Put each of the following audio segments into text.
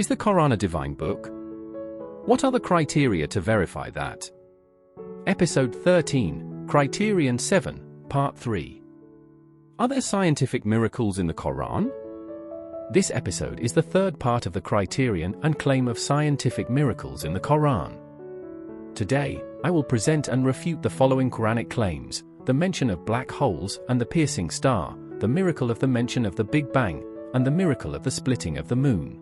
Is the Quran a divine book? What are the criteria to verify that? Episode 13, Criterion 7, Part 3. Are there scientific miracles in the Quran? This episode is the third part of the criterion and claim of scientific miracles in the Quran. Today, I will present and refute the following Quranic claims: the mention of black holes and the piercing star, the miracle of the mention of the Big Bang, and the miracle of the splitting of the moon.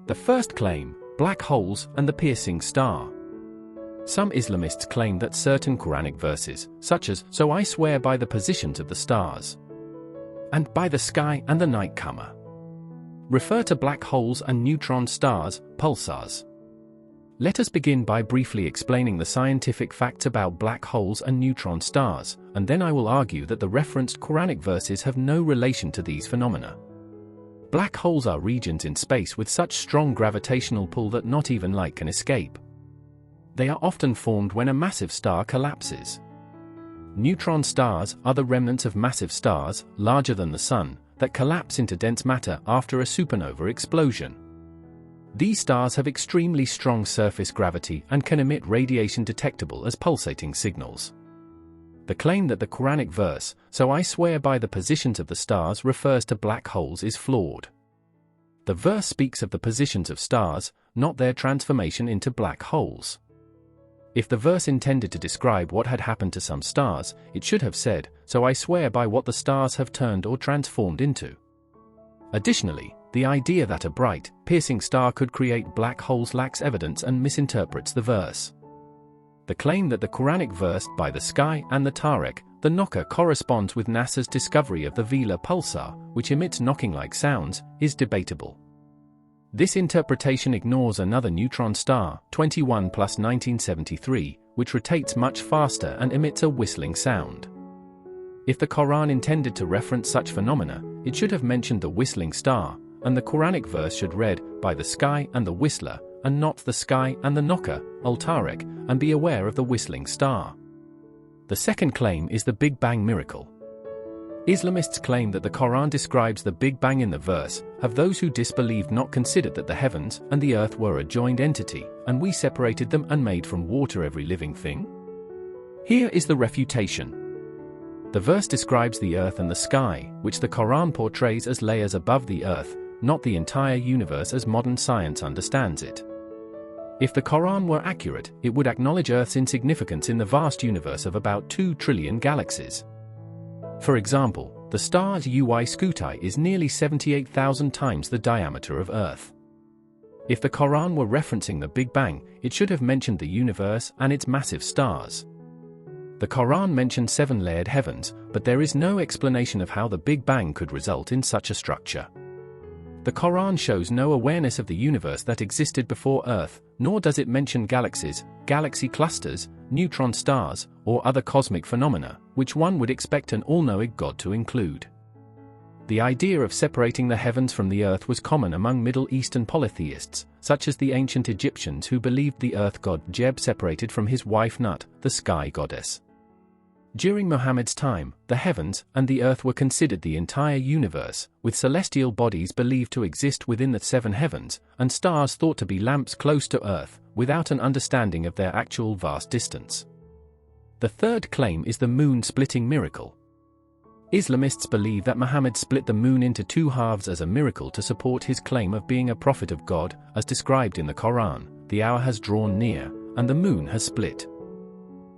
The first claim, black holes and the piercing star. Some Islamists claim that certain Quranic verses, such as, "So I swear by the positions of the stars," and "by the sky and the night comer," refer to black holes and neutron stars, pulsars. Let us begin by briefly explaining the scientific facts about black holes and neutron stars, and then I will argue that the referenced Quranic verses have no relation to these phenomena. Black holes are regions in space with such strong gravitational pull that not even light can escape. They are often formed when a massive star collapses. Neutron stars are the remnants of massive stars, larger than the Sun, that collapse into dense matter after a supernova explosion. These stars have extremely strong surface gravity and can emit radiation detectable as pulsating signals. The claim that the Quranic verse, "So I swear by the positions of the stars," refers to black holes is flawed. The verse speaks of the positions of stars, not their transformation into black holes. If the verse intended to describe what had happened to some stars, it should have said, "So I swear by what the stars have turned or transformed into." Additionally, the idea that a bright, piercing star could create black holes lacks evidence and misinterprets the verse. The claim that the Quranic verse, "by the sky and the Tariq," the knocker, corresponds with NASA's discovery of the Vela pulsar, which emits knocking-like sounds, is debatable. This interpretation ignores another neutron star, 21 plus 1973, which rotates much faster and emits a whistling sound. If the Quran intended to reference such phenomena, it should have mentioned the whistling star, and the Quranic verse should read, "by the sky and the whistler," and not "the sky and the knocker," al-Tariq, and be aware of the whistling star. The second claim is the Big Bang miracle. Islamists claim that the Quran describes the Big Bang in the verse. Have those who disbelieved not considered that the heavens and the earth were a joined entity, and we separated them and made from water every living thing? Here is the refutation. The verse describes the earth and the sky, which the Quran portrays as layers above the earth, not the entire universe as modern science understands it. If the Quran were accurate, it would acknowledge Earth's insignificance in the vast universe of about 2 trillion galaxies. For example, the star Uy Scuti is nearly 78,000 times the diameter of Earth. If the Quran were referencing the Big Bang, it should have mentioned the universe and its massive stars. The Quran mentions 7-layered heavens, but there is no explanation of how the Big Bang could result in such a structure. The Quran shows no awareness of the universe that existed before Earth, nor does it mention galaxies, galaxy clusters, neutron stars, or other cosmic phenomena, which one would expect an all-knowing God to include. The idea of separating the heavens from the earth was common among Middle Eastern polytheists, such as the ancient Egyptians who believed the earth god Geb separated from his wife Nut, the sky goddess. During Muhammad's time, the heavens and the earth were considered the entire universe, with celestial bodies believed to exist within the 7 heavens, and stars thought to be lamps close to earth, without an understanding of their actual vast distance. The third claim is the moon-splitting miracle. Islamists believe that Muhammad split the moon into 2 halves as a miracle to support his claim of being a prophet of God, as described in the Quran. The hour has drawn near, and the moon has split.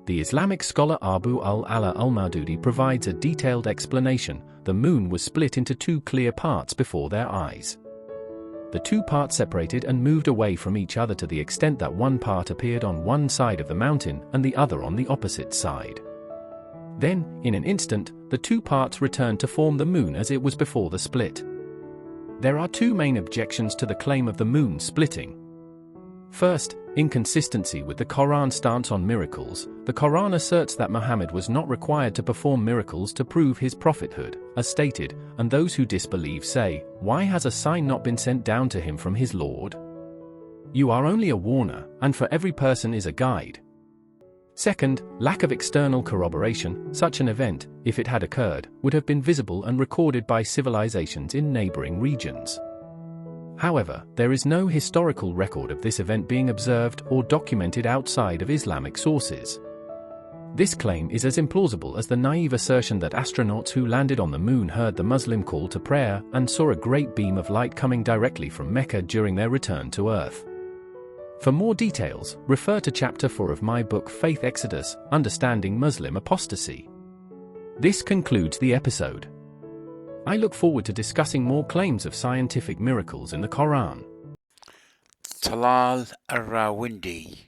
The Islamic scholar Abu al-Ala al-Maududi provides a detailed explanation. The moon was split into 2 clear parts before their eyes. The 2 parts separated and moved away from each other to the extent that one part appeared on one side of the mountain and the other on the opposite side. Then, in an instant, the 2 parts returned to form the moon as it was before the split. There are 2 main objections to the claim of the moon splitting. First, inconsistency with the Quran's stance on miracles. The Quran asserts that Muhammad was not required to perform miracles to prove his prophethood, as stated, and those who disbelieve say, "Why has a sign not been sent down to him from his Lord? You are only a warner, and for every person is a guide." Second, lack of external corroboration. Such an event, if it had occurred, would have been visible and recorded by civilizations in neighboring regions. However, there is no historical record of this event being observed or documented outside of Islamic sources. This claim is as implausible as the naive assertion that astronauts who landed on the moon heard the Muslim call to prayer and saw a great beam of light coming directly from Mecca during their return to Earth. For more details, refer to Chapter 4 of my book Faith Exodus: Understanding Muslim Apostasy. This concludes the episode. I look forward to discussing more claims of scientific miracles in the Quran. Talal Ar-Rawindi